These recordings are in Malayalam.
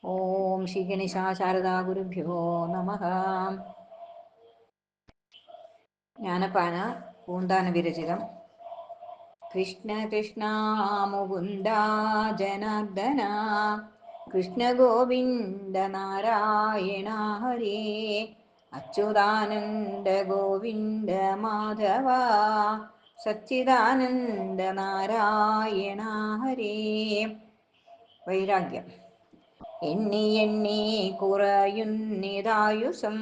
ഓം ശ്രീ ഗണേശാ ശാരദാ ഗുരുഭ്യോ നമഃ. ജ്ഞാനപ്പാന പൂന്താന വിരചിതം. കൃഷ്ണ കൃഷ്ണ മുകുന്ദ ജനാർദ്ദന കൃഷ്ണ ഗോവിന്ദ നാരായണ ഹരേ അച്യുതാനന്ദ ഗോവിന്ദ മാധവ സച്ചിദാനന്ദ നാരായണ ഹരേ. വൈരാഗ്യം. എണ്ണി എണ്ണി കുറയുന്നിതായുസം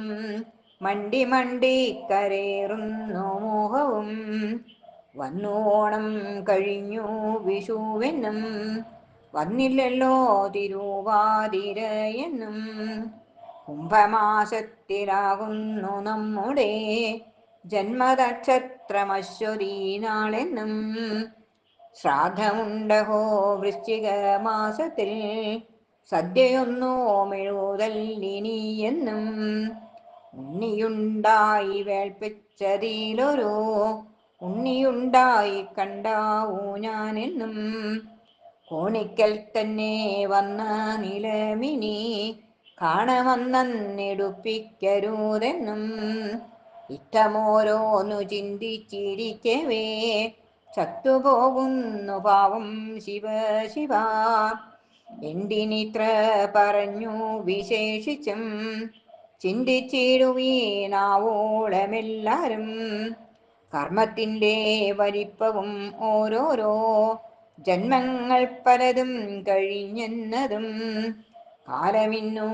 മണ്ടി മണ്ടി കരേറുന്നു മോഹവും വന്നു ഓണം കഴിഞ്ഞു വിഷുവെന്നും വന്നില്ലല്ലോ തിരുവാതിരയെന്നും കുംഭമാസത്തിലാകുന്നു നമ്മുടെ ജന്മനക്ഷത്രമശ്വതി നാളെന്നും ശ്രാദ്ധമുണ്ടഹോ വൃശ്ചിക മാസത്തിൽ സദ്യയൊന്നോ മെഴുതല്ലിനിയെന്നും ഉണ്ണിയുണ്ടായി വേൾപ്പിച്ചതിലൊരു ഉണ്ണിയുണ്ടായി കണ്ടാവൂ ഞാനെന്നും കോണിക്കൽ തന്നെ വന്ന നിലമിനി കാണവന്നെടുപ്പിക്കരുതെന്നും ഇഷ്ടമോരോന്നു ചിന്തിച്ചിരിക്കവേ ചത്തുപോകുന്നു പാവം ശിവ ശിവ. എന്തിനിത്ര പറഞ്ഞു വിശേഷിച്ചും ചിന്തിച്ചിടുവീനാവോളമെല്ലാരും കർമ്മത്തിൻ്റെ വലിപ്പവും ഓരോരോ ജന്മങ്ങൾ പലതും കഴിഞ്ഞെന്നതും കാലമിന്നു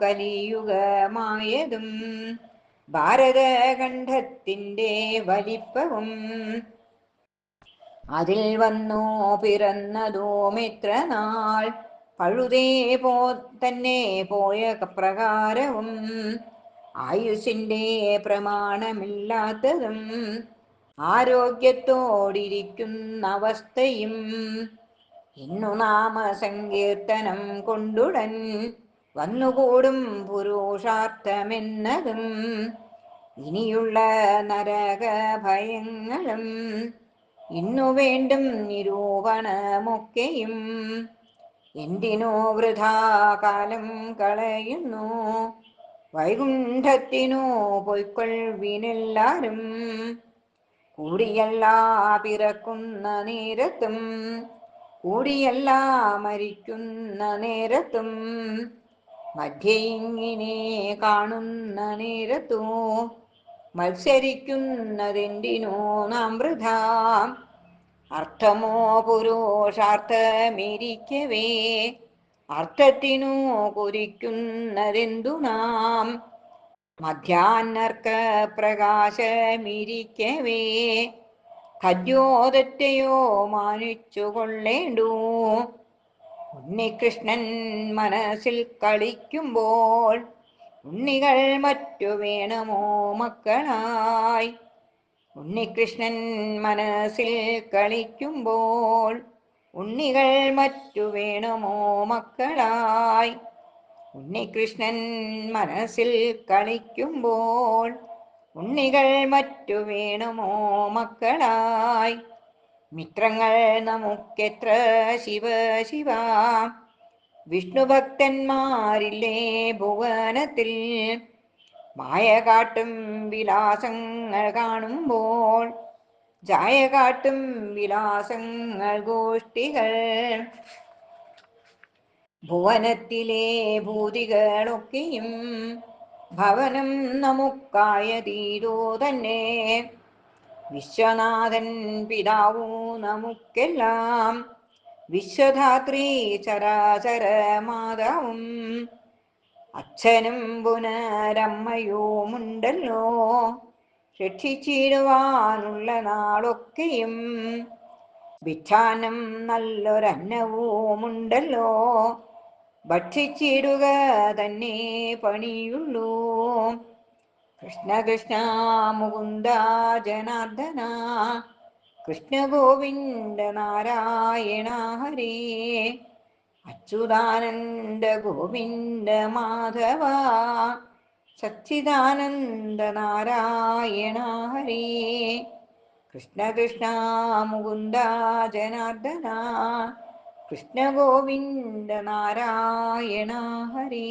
കലിയുഗമായതും ഭാരതഖണ്ഡത്തിൻ്റെ വലിപ്പവും അതിൽ വന്നു പിറന്നതും എത്ര നാൾ പഴുതേ തന്നെ പോയ പ്രകാരവും ആയുസിൻ്റെ പ്രമാണമില്ലാത്തതും ആരോഗ്യത്തോടിരിക്കുന്ന അവസ്ഥയും ഇന്നു നാമസങ്കീർത്തനം കൊണ്ടുടൻ വന്നുകൂടും പുരുഷാർത്ഥമെന്നതും ഇനിയുള്ള നരക ഭയങ്ങളും ഇന്നു വേണ്ടും നിരൂപണമൊക്കെയും എന്തിനോ വൃഥാ കാലം കളയുന്നു വൈകുണ്ഠത്തിനു പൊയ്ക്കൊള്ളുവിനെല്ലാരും കൂടിയല്ല പിറക്കുന്ന നേരത്തും കൂടിയല്ല മരിക്കുന്ന നേരത്തും മധ്യേ ഇങ്ങനെ കാണുന്ന നേരത്തു മത്സരിക്കുന്നതെന്തിനോ നാം വൃഥാ അർത്ഥമോ പുരുഷാർത്ഥമിരിക്കവേ അർത്ഥത്തിനു കുതിക്കുന്നതെന്തു നാം മധ്യാഹ്നർക്ക പ്രകാശമിരിക്കവേ ഖദ്യോദത്തെയോ മാനിച്ചു കൊള്ളേണ്ടു. ഉണ്ണികൃഷ്ണൻ മനസ്സിൽ കളിക്കുമ്പോൾ ഉണ്ണികൾ മറ്റു വേണമോ മക്കളായി ഉണ്ണികൃഷ്ണൻ മനസ്സിൽ കളിക്കുമ്പോൾ ഉണ്ണികൾ മറ്റു വേണമോ മക്കളായി ഉണ്ണികൃഷ്ണൻ മനസ്സിൽ കളിക്കുമ്പോൾ ഉണ്ണികൾ മറ്റു വേണമോ മക്കളായി. മിത്രങ്ങൾ നമുക്കെത്ര ശിവ ശിവ വിഷ്ണുഭക്തന്മാരില്ലേ ഭുവനത്തിൽ മായ കാട്ടും വിലാസങ്ങൾ കാണുമ്പോൾ ജായ കാട്ടും വിലാസങ്ങൾ ഗോഷ്ഠികൾ ഭുവനത്തിലെ ഭൂതികളൊക്കെയും ഭവനം നമുക്കായ തീരോ തന്നെ വിശ്വനാഥൻ പിതാവൂ നമുക്കെല്ലാം വിശ്വധാത്രി ചരാചര മാതാവും അച്ഛനും പുനരമ്മയുമുണ്ടല്ലോ രക്ഷിച്ചിടുവാനുള്ള നാളൊക്കെയും ഭിക്ഷാനം നല്ലൊരന്നവുമുണ്ടല്ലോ ഭക്ഷിച്ചിടുക തന്നെ പണിയുള്ളൂ. കൃഷ്ണ കൃഷ്ണ മുകുന്ദ ജനാർദ്ദന കൃഷ്ണ ഗോവിന്ദ നാരായണ ഹരേ അച്യുതാനന്ദ ഗോവിന്ദ മാധവ സച്ചിദാനന്ദ നാരായണ ഹരേ. കൃഷ്ണ കൃഷ്ണ മുകുന്ദ ജനാർദ്ദന കൃഷ്ണ ഗോവിന്ദ നാരായണ ഹരേ.